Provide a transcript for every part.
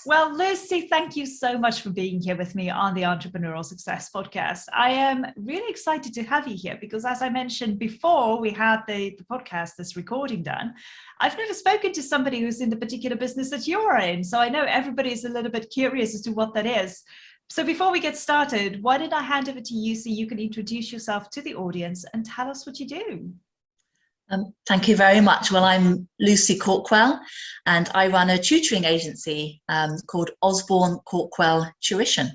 Well, Lucy, thank you so much for being here with me on the Entrepreneurial Success Podcast. I am really excited to have you here because, as I mentioned before we had the podcast, this recording done, I've never spoken to somebody who's in the particular business that you're in. So I know everybody's a little bit curious as to what that is. So before we get started, why don't I hand over to you so you can introduce yourself to the audience and tell us what you do? Thank you very much. Well, I'm Lucy Cawkwell and I run a tutoring agency called Osborn Cawkwell Tuition.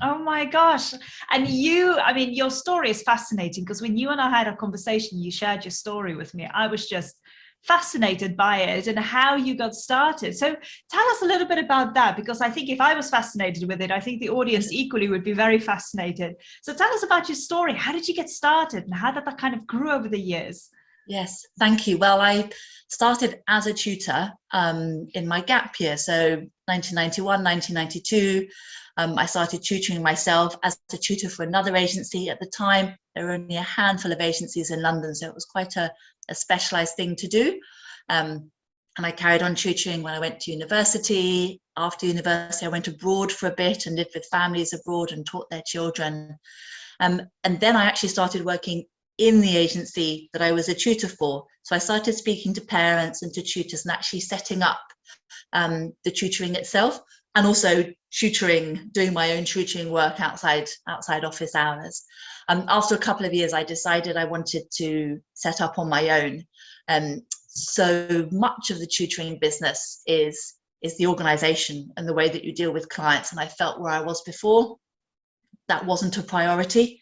Oh my gosh. And your story is fascinating because when you and I had a conversation, you shared your story with me. I was just fascinated by it and how you got started. So tell us a little bit about that, because I think if I was fascinated with it, I think the audience equally would be very fascinated. So tell us about your story. How did you get started and how did that kind of grew over the years? Yes, thank you. Well, I started as a tutor in my gap year. So 1991, 1992, I started tutoring myself as a tutor for another agency. At the time, there were only a handful of agencies in London, so it was quite a specialised thing to do. And I carried on tutoring when I went to university. After university, I went abroad for a bit and lived with families abroad and taught their children. And then I actually started working in the agency that I was a tutor for. So I started speaking to parents and to tutors and actually setting up the tutoring itself, and also doing my own tutoring work outside office hours. After a couple of years, I decided I wanted to set up on my own. So much of the tutoring business is the organisation and the way that you deal with clients. And I felt where I was before, that wasn't a priority.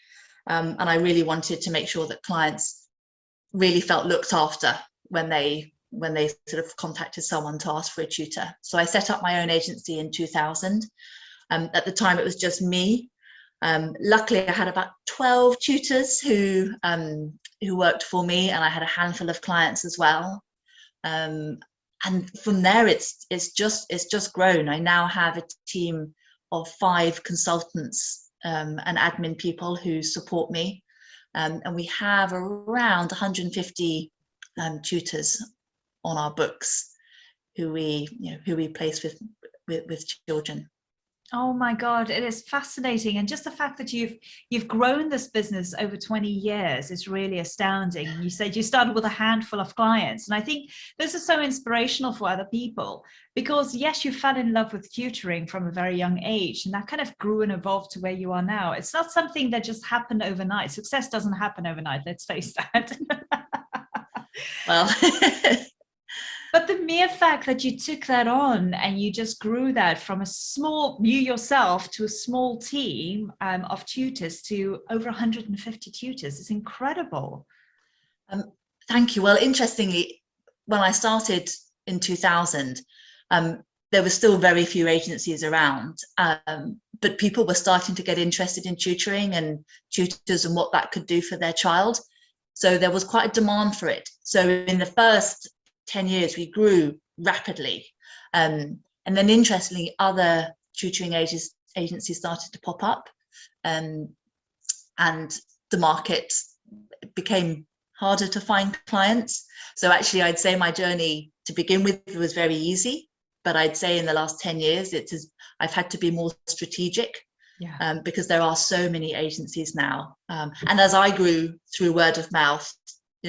And I really wanted to make sure that clients really felt looked after when they sort of contacted someone to ask for a tutor. So I set up my own agency in 2000. At the time, it was just me. Luckily, I had about 12 tutors who worked for me, and I had a handful of clients as well. And from there, it's just grown. I now have a team of 5 consultants and admin people who support me, and we have around 150 tutors on our books who we place with children. Oh my God, it is fascinating. And just the fact that you've grown this business over 20 years is really astounding. And you said you started with a handful of clients. And I think this is so inspirational for other people because yes, you fell in love with tutoring from a very young age and that kind of grew and evolved to where you are now. It's not something that just happened overnight. Success doesn't happen overnight, let's face that. Well, but the mere fact that you took that on and you just grew that from you yourself to a small team of tutors to over 150 tutors is incredible. Thank you. Well, interestingly, when I started in 2000, there were still very few agencies around, but people were starting to get interested in tutoring and tutors and what that could do for their child. So there was quite a demand for it. So in the first 10 years, we grew rapidly. And then interestingly, other tutoring agencies started to pop up, and the market became harder to find clients. So actually, I'd say my journey to begin with was very easy, but I'd say in the last 10 years, I've had to be more strategic. Yeah. Because there are so many agencies now. And as I grew through word of mouth,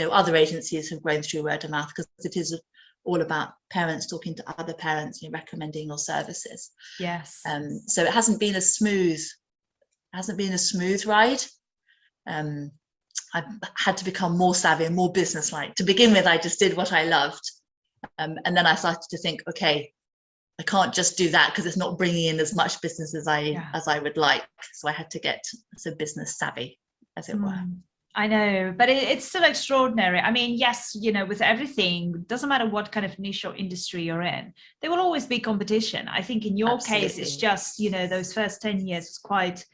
other agencies have grown through word of mouth because it is all about parents talking to other parents and recommending your services. Yes. So it hasn't been a smooth ride. I've had to become more savvy and more businesslike. To begin with, I just did what I loved. And then I started to think, okay, I can't just do that because it's not bringing in as much business as I would like. So I had to get some business savvy, as it were. I know, but it's still extraordinary. I mean, yes, with everything, doesn't matter what kind of niche or industry you're in, there will always be competition. I think in your case, it's just, those first 10 years was quite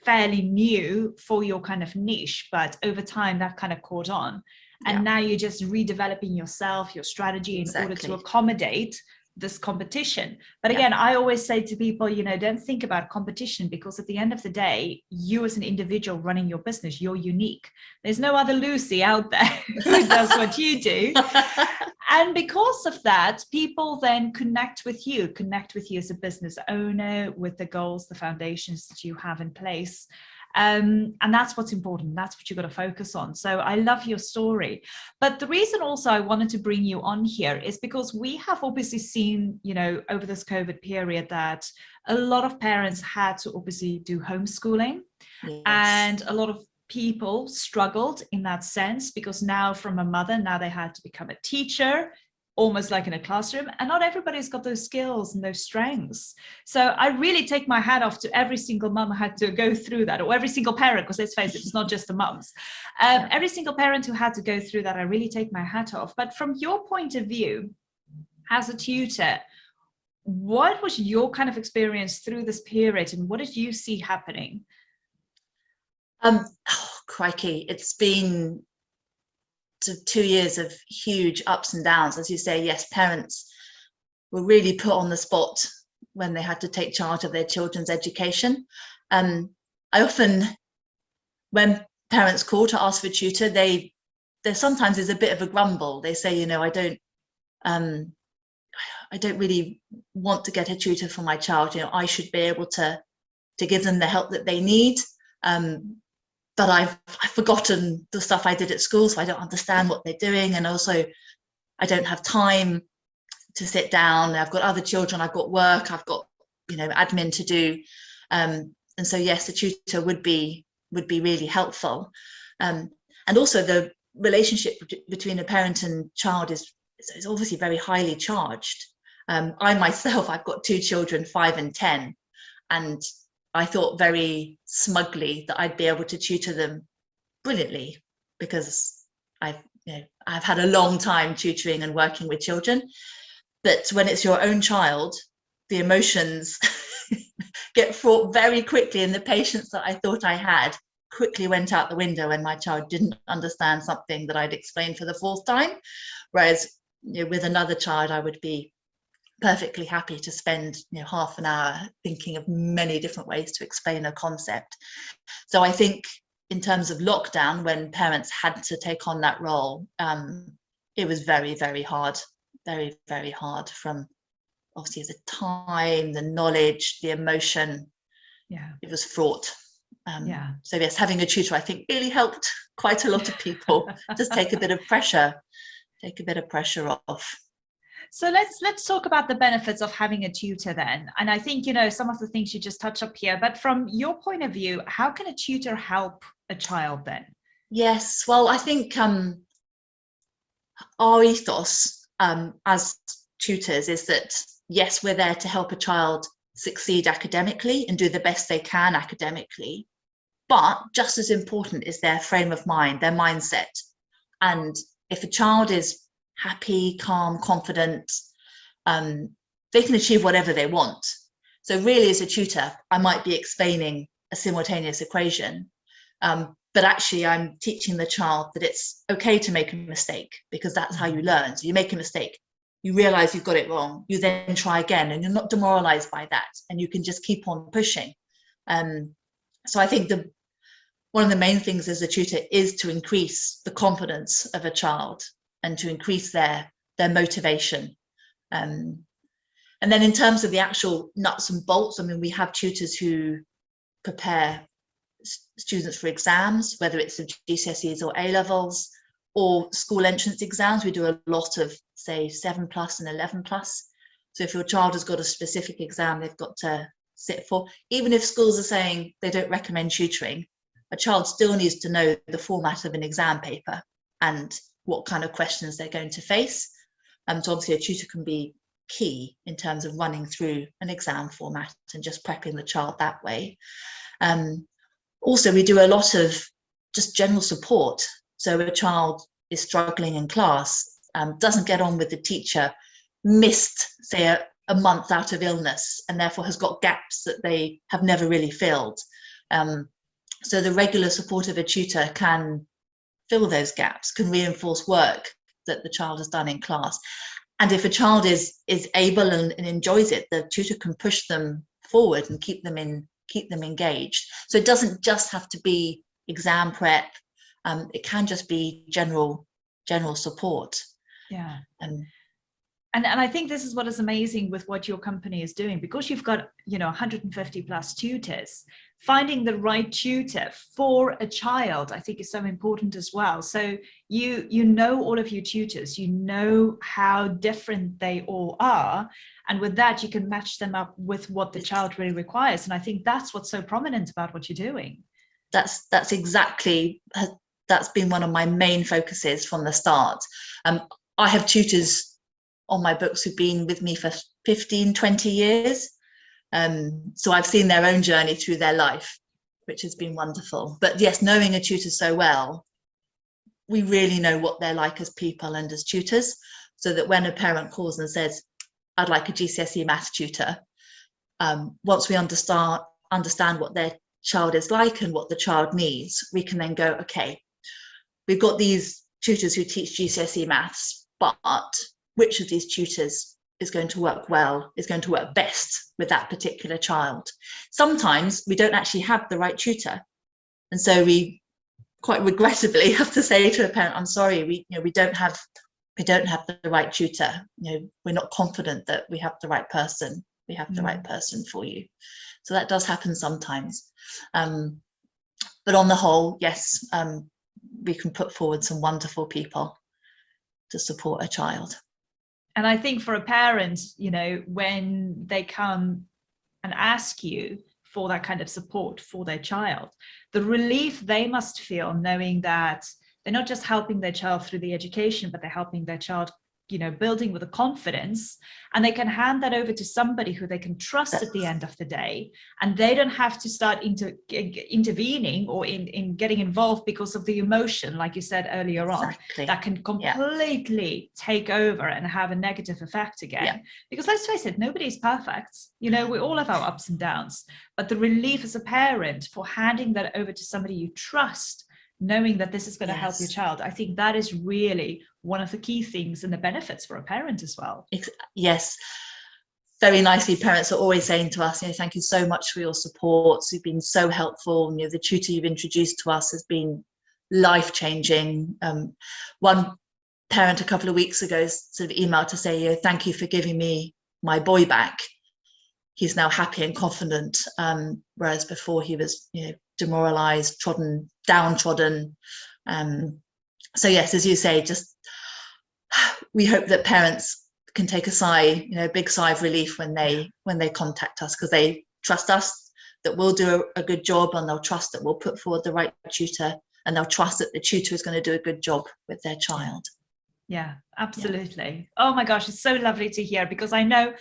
fairly new for your kind of niche, but over time that kind of caught on. And now you're just redeveloping yourself, your strategy in order to accommodate this competition. But again, I always say to people, don't think about competition, because at the end of the day, you as an individual running your business, you're unique. There's no other Lucy out there who does what you do. And because of that, people then connect with you as a business owner, with the goals, the foundations that you have in place. And that's what's important. That's what you've got to focus on. So I love your story. But the reason also I wanted to bring you on here is because we have obviously seen, over this COVID period, that a lot of parents had to obviously do homeschooling. Yes. And a lot of people struggled in that sense, because now from a mother, now they had to become a teacher, almost like in a classroom, and not everybody's got those skills and those strengths. So I really take my hat off to every single mum who had to go through that, or every single parent, because let's face it, it's not just the mums. Every single parent who had to go through that, I really take my hat off. But from your point of view, as a tutor, what was your kind of experience through this period, and what did you see happening? Crikey, it's been 2 years of huge ups and downs. As you say, yes, parents were really put on the spot when they had to take charge of their children's education. I often, when parents call to ask for a tutor, there sometimes is a bit of a grumble. They say, I don't really want to get a tutor for my child. I should be able to give them the help that they need. But I've forgotten the stuff I did at school, so I don't understand what they're doing. And also, I don't have time to sit down. I've got other children, I've got work, I've got, admin to do. And so, yes, the tutor would be really helpful. And also the relationship between a parent and child is obviously very highly charged. I myself, I've got 2 children, 5 and 10, and I thought very smugly that I'd be able to tutor them brilliantly, because I've had a long time tutoring and working with children. But when it's your own child, the emotions get fraught very quickly, and the patience that I thought I had quickly went out the window when my child didn't understand something that I'd explained for the 4th time. Whereas with another child, I would be perfectly happy to spend half an hour thinking of many different ways to explain a concept. So I think in terms of lockdown, when parents had to take on that role, it was very, very hard, very, very hard, from obviously the time, the knowledge, the emotion. Yeah, it was fraught. So yes, having a tutor, I think, really helped quite a lot of people. Just take a bit of pressure off. So let's talk about the benefits of having a tutor then. And I think, some of the things you just touched up here, but from your point of view, how can a tutor help a child then? Yes, well, I think our ethos as tutors is that, yes, we're there to help a child succeed academically and do the best they can academically. But just as important is their frame of mind, their mindset. And if a child is happy, calm, confident, they can achieve whatever they want. So really, as a tutor, I might be explaining a simultaneous equation, but actually I'm teaching the child that it's okay to make a mistake, because that's how you learn. So you make a mistake, you realize you've got it wrong, you then try again, and you're not demoralized by that, and you can just keep on pushing. So I think one of the main things as a tutor is to increase the confidence of a child and to increase their motivation. And then in terms of the actual nuts and bolts, I mean, we have tutors who prepare students for exams, whether it's the GCSEs or A-levels or school entrance exams. We do a lot of, say, 7+ and 11+. So if your child has got a specific exam they've got to sit for, even if schools are saying they don't recommend tutoring, a child still needs to know the format of an exam paper and what kind of questions they're going to face. So obviously a tutor can be key in terms of running through an exam format and just prepping the child that way. Also, we do a lot of just general support. So a child is struggling in class, doesn't get on with the teacher, missed, say, a month out of illness, and therefore has got gaps that they have never really filled. So the regular support of a tutor can fill those gaps, can reinforce work that the child has done in class. And if a child is able and enjoys it, the tutor can push them forward and keep them engaged. So it doesn't just have to be exam prep. It can just be general support. Yeah. And I think this is what is amazing with what your company is doing, because you've got, 150 plus tutors. Finding the right tutor for a child, I think, is so important as well. So you know all of your tutors, you know how different they all are. And with that, you can match them up with what the child really requires. And I think that's what's so prominent about what you're doing. That's exactly, that's been one of my main focuses from the start. I have tutors on my books who've been with me for 15, 20 years. So I've seen their own journey through their life, which has been wonderful. But yes, knowing a tutor so well, we really know what they're like as people and as tutors, so that when a parent calls and says, I'd like a GCSE maths tutor, once we understand what their child is like and what the child needs, we can then go, okay, we've got these tutors who teach GCSE maths, but which of these tutors is going to work well, is going to work best with that particular child? Sometimes we don't actually have the right tutor. And so we quite regrettably have to say to a parent, I'm sorry, we don't have the right tutor. We're not confident that we have the right person. We have the right person for you. So that does happen sometimes. But on the whole, yes, we can put forward some wonderful people to support a child. And I think for a parent, when they come and ask you for that kind of support for their child, the relief they must feel knowing that they're not just helping their child through the education, but they're helping their child, building with a confidence, and they can hand that over to somebody who they can trust at the end of the day, and they don't have to start intervening or in getting involved because of the emotion, like you said earlier on, that can completely take over and have a negative effect again. Because let's face it, nobody's perfect. We all have our ups and downs, but the relief as a parent for handing that over to somebody you trust, knowing that this is going to help your child, I think that is really one of the key things and the benefits for a parent as well. Yes, very nicely. Parents are always saying to us, thank you so much for your support. You've been so helpful. The tutor you've introduced to us has been life-changing. One parent a couple of weeks ago sort of emailed to say, thank you for giving me my boy back. He's now happy and confident, whereas before he was, demoralized, downtrodden. So yes, as you say, just we hope that parents can take a sigh, a big sigh of relief when they contact us, because they trust us that we'll do a good job, and they'll trust that we'll put forward the right tutor, and they'll trust that the tutor is going to do a good job with their child. Yeah, absolutely. Yeah. Oh my gosh, it's so lovely to hear, because I know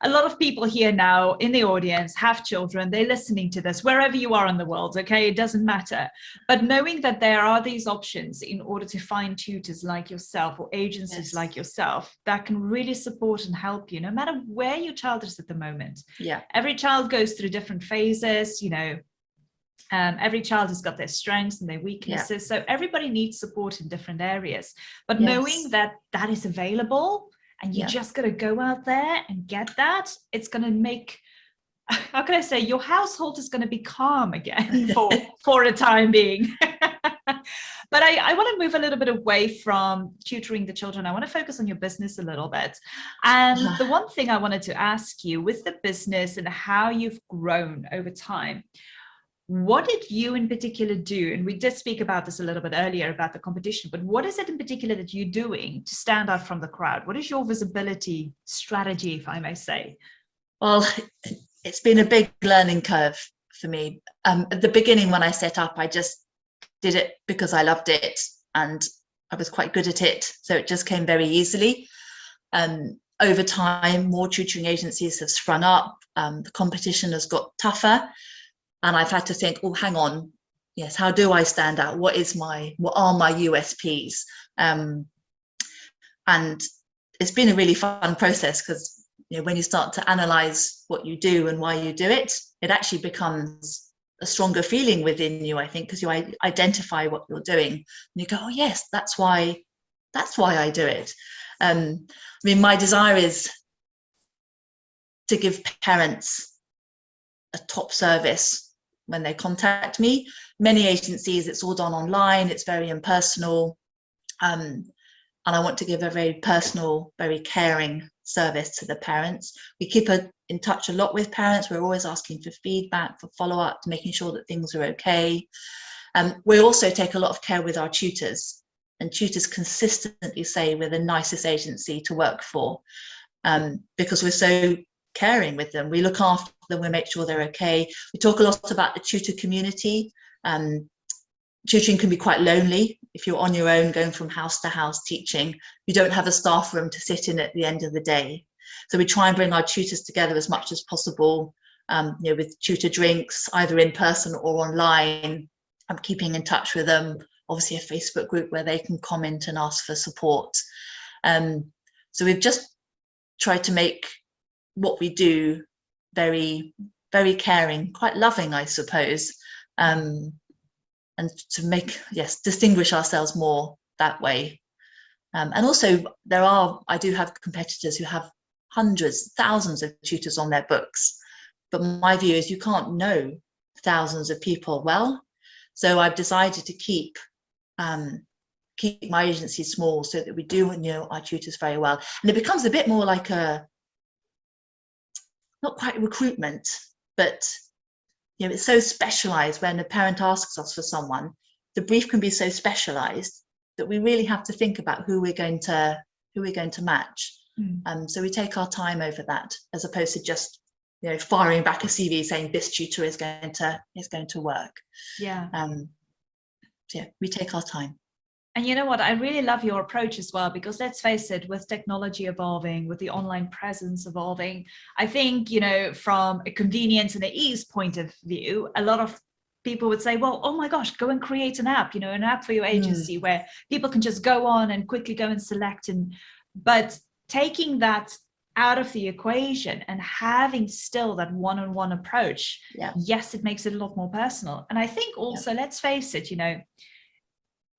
a lot of people here now in the audience have children. They're listening to this wherever you are in the world, okay? It doesn't matter. But knowing that there are these options in order to find tutors like yourself or agencies like yourself that can really support and help you, no matter where your child is at the moment. Yeah. Every child goes through different phases, every child has got their strengths and their weaknesses. So everybody needs support in different areas. But knowing that that is available, and you just got to go out there and get that, it's going to make, how can I say, your household is going to be calm again for a time being. But I want to move a little bit away from tutoring the children. I want to focus on your business a little bit. And the one thing I wanted to ask you with the business and how you've grown over time, what did you in particular do? And we did speak about this a little bit earlier about the competition, but what is it in particular that you're doing to stand out from the crowd? What is your visibility strategy, if I may say? Well, it's been a big learning curve for me. At the beginning, when I set up, I just did it because I loved it and I was quite good at it. So it just came very easily. Over time, more tutoring agencies have sprung up. The competition has got tougher. And I've had to think, oh, hang on, yes, how do I stand out? What are my USPs? And it's been a really fun process, because when you start to analyze what you do and why you do it, it actually becomes a stronger feeling within you, I think, because you identify what you're doing and you go, oh yes, that's why I do it. I mean, my desire is to give parents a top service when they contact me. Many agencies, it's all done online, it's very impersonal, and I want to give a very personal, very caring service to the parents. We keep in touch a lot with parents. We're always asking for feedback, for follow-up, making sure that things are okay. We also take a lot of care with our tutors, and tutors consistently say we're the nicest agency to work for, because we're so caring with them. We look after them, we make sure they're okay. We talk a lot about the tutor community. Tutoring can be quite lonely if you're on your own going from house to house teaching. You don't have a staff room to sit in at the end of the day. So we try and bring our tutors together as much as possible, with tutor drinks, either in person or online. I'm keeping in touch with them, obviously a Facebook group where they can comment and ask for support. So we've just tried to make what we do very, very caring, quite loving, I suppose, and to make, distinguish ourselves more that way. And also I do have competitors who have hundreds, thousands of tutors on their books, but my view is you can't know thousands of people well. So I've decided to keep my agency small so that we do know our tutors very well. And it becomes a bit more like not quite recruitment, but it's so specialized. When a parent asks us for someone, the brief can be so specialized that we really have to think about who we're going to match. So we take our time over that, as opposed to just firing back a CV saying this tutor is going to work. We take our time. And you know what, I really love your approach as well, because let's face it, with technology evolving, with the online presence evolving, I think, from a convenience and an ease point of view, a lot of people would say, well, oh my gosh, go and create an app, an app for your agency where people can just go on and quickly go and select. But taking that out of the equation and having still that one-on-one approach, yes, it makes it a lot more personal. And I think also, let's face it,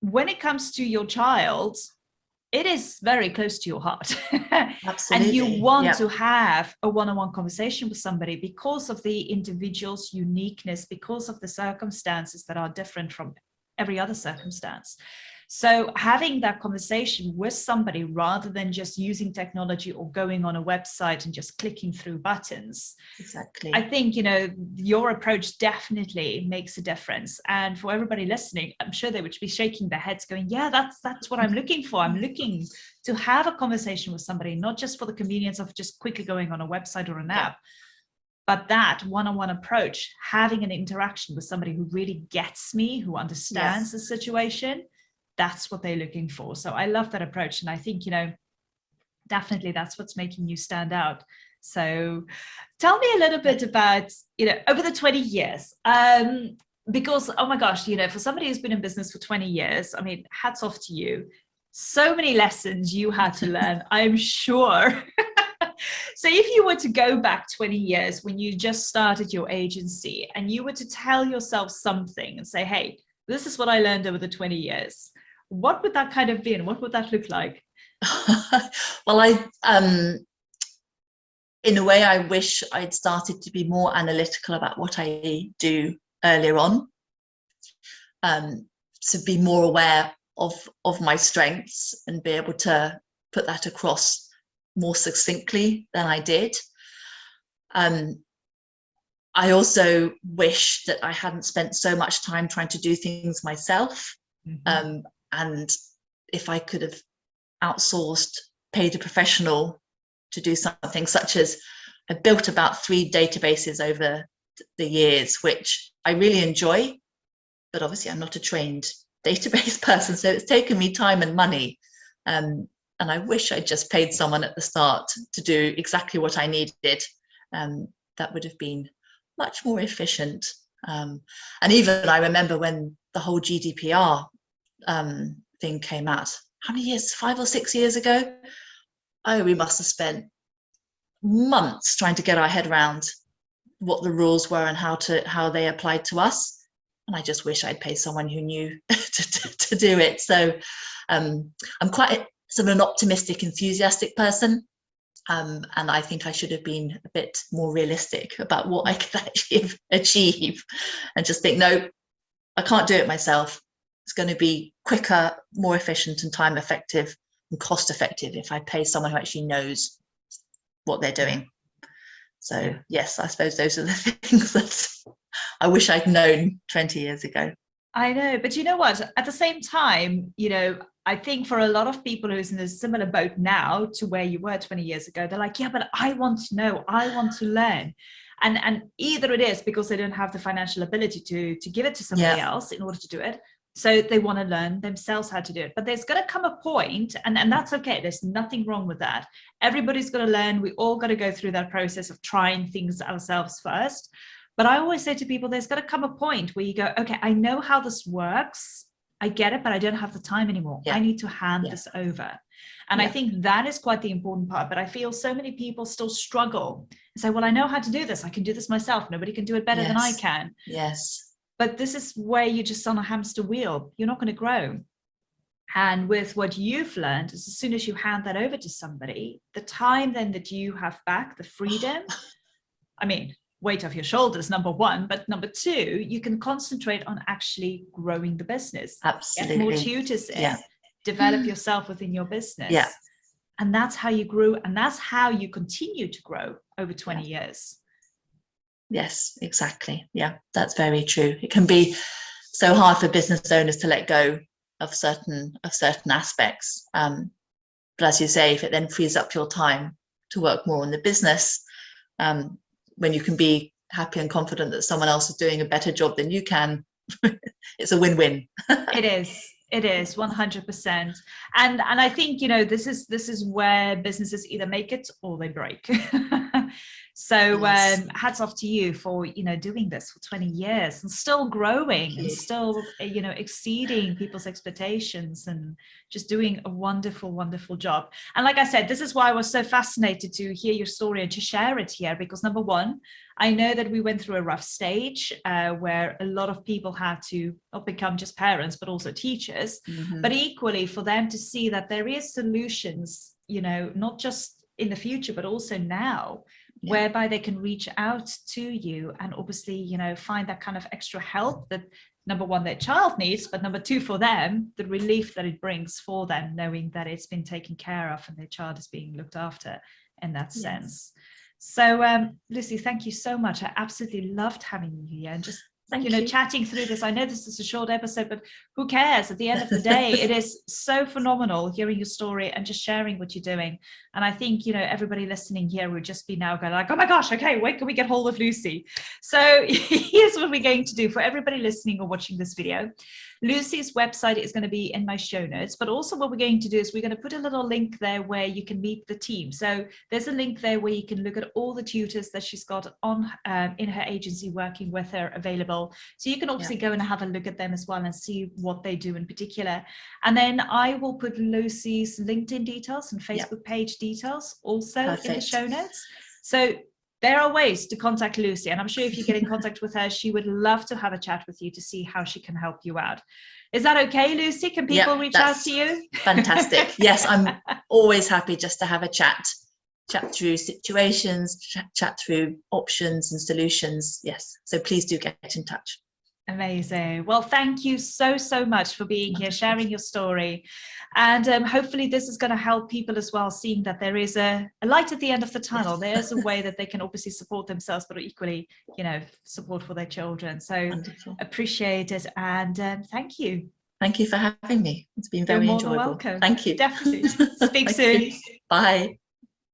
when it comes to your child, it is very close to your heart. Absolutely. And you want to have a one-on-one conversation with somebody because of the individual's uniqueness, because of the circumstances that are different from every other circumstance. So having that conversation with somebody rather than just using technology or going on a website and just clicking through buttons. Exactly. I think, your approach definitely makes a difference. And for everybody listening, I'm sure they would be shaking their heads going, yeah, that's what I'm looking for. I'm looking to have a conversation with somebody, not just for the convenience of just quickly going on a website or an app, but that one-on-one approach, having an interaction with somebody who really gets me, who understands the situation. That's what they're looking for. So I love that approach. And I think, definitely that's what's making you stand out. So tell me a little bit about, over the 20 years, because, oh my gosh, for somebody who's been in business for 20 years, I mean, hats off to you. So many lessons you had to learn, I'm sure. So if you were to go back 20 years when you just started your agency and you were to tell yourself something and say, hey, this is what I learned over the 20 years. What would that kind of be and what would that look like? Well, in a way, I wish I'd started to be more analytical about what I do earlier on, to be more aware of my strengths and be able to put that across more succinctly than I did. I also wish that I hadn't spent so much time trying to do things myself. And if I could have outsourced, paid a professional to do something, such as I built about 3 databases over the years, which I really enjoy, but obviously I'm not a trained database person, so it's taken me time and money. And I wish I'd just paid someone at the start to do exactly what I needed. That would have been much more efficient. And even I remember when the whole GDPR thing came out, how many years, 5 or 6 years ago? Oh, we must have spent months trying to get our head around what the rules were and how they applied to us. And I just wish I'd paid someone who knew to do it. So I'm quite sort of an optimistic, enthusiastic person. And I think I should have been a bit more realistic about what I could actually achieve, and just think, no, I can't do it myself. It's going to be quicker, more efficient and time effective and cost effective if I pay someone who actually knows what they're doing. So yes, I suppose those are the things that I wish I'd known 20 years ago. I know, but you know what? At the same time, you know, I think for a lot of people who's in a similar boat now to where you were 20 years ago, they're like, yeah, but I want to know, I want to learn. And either it is because they don't have the financial ability to give it to somebody else in order to do it. So they want to learn themselves how to do it. But there's going to come a point, and that's okay. There's nothing wrong with that. Everybody's going to learn. We all got to go through that process of trying things ourselves first. But I always say to people, there's got to come a point where you go, okay, I know how this works. I get it, but I don't have the time anymore. I need to hand this over. And I think that is quite the important part. But I feel so many people still struggle and say, well, I know how to do this. I can do this myself. Nobody can do it better than I can. Yes. But this is where you're just on a hamster wheel. You're not going to grow. And with what you've learned, is as soon as you hand that over to somebody, the time then that you have back, the freedom, I mean, weight off your shoulders, number one, but number two, you can concentrate on actually growing the business. Absolutely. Get more tutors in, develop yourself within your business. Yeah. And that's how you grew, and that's how you continue to grow over 20 years. Yes, exactly. Yeah, that's very true. It can be so hard for business owners to let go of certain aspects. But as you say, if it then frees up your time to work more on the business, when you can be happy and confident that someone else is doing a better job than you can, it's a win-win. It is 100%. And I think, you know, this is where businesses either make it or they break. So hats off to you for, you know, doing this for 20 years and still growing and still, you know, exceeding people's expectations and just doing a wonderful, wonderful job. And like I said, this is why I was so fascinated to hear your story and to share it here, because number one, I know that we went through a rough stage where a lot of people had to not become just parents, but also teachers, but equally for them to see that there is solutions, you know, not just in the future, but also now, whereby they can reach out to you and obviously, you know, find that kind of extra help that number one, their child needs, but number two, for them, the relief that it brings for them, knowing that it's been taken care of and their child is being looked after in that sense. So Lucy, thank you so much. I absolutely loved having you here and just chatting through this. I know this is a short episode, but who cares? At the end of the day, it is so phenomenal hearing your story and just sharing what you're doing. And I think, you know, everybody listening here would just be now going like, oh my gosh, okay, when can we get hold of Lucy? So here's what we're going to do for everybody listening or watching this video. Lucy's website is going to be in my show notes, but also what we're going to do is we're going to put a little link there where you can meet the team. So there's a link there where you can look at all the tutors that she's got on in her agency working with her available. So you can obviously go and have a look at them as well and see what they do in particular. And then I will put Lucy's LinkedIn details and Facebook page details also in the show notes. So there are ways to contact Lucy, and I'm sure if you get in contact with her, she would love to have a chat with you to see how she can help you out. Is that okay, Lucy? Can people reach out to you? Fantastic. Yes, I'm always happy just to have a chat through situations, chat through options and solutions. Yes, so please do get in touch. Amazing. Well, thank you so much for being here, sharing your story. And hopefully this is going to help people as well, seeing that there is a light at the end of the tunnel. There's a way that they can obviously support themselves, but equally, you know, support for their children. So appreciate it. And thank you. Thank you for having me. It's been very enjoyable. Welcome. Thank you. Definitely. Speak soon. Bye.